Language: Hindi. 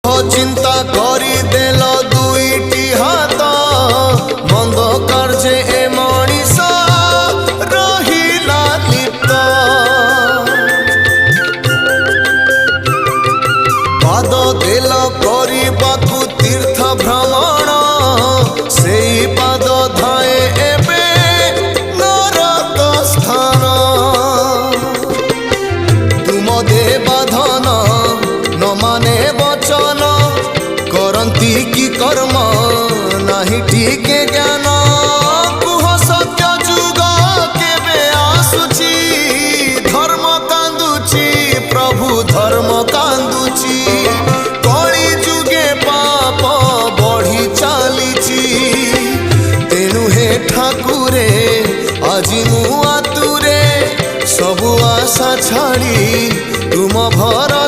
चिंता करी देल दुईटी हाथ मंद कार्य ए मनीष रहिला लिप्त पाद देल करबाकू तीर्थ भ्रमण से पाद धाए एबे नरक स्थान तुम देवाधन न माने वचन करती की कर्म नहीं ठीक ज्ञान कुह सत्य जुग केबे आसुची धर्म कांदुची प्रभु धर्म कांदुची कली जुगे पाप बढ़ी चलीची तेणु हे ठाकुरे আজি मु आतुरे सबु आशा छाड़ी तुम भर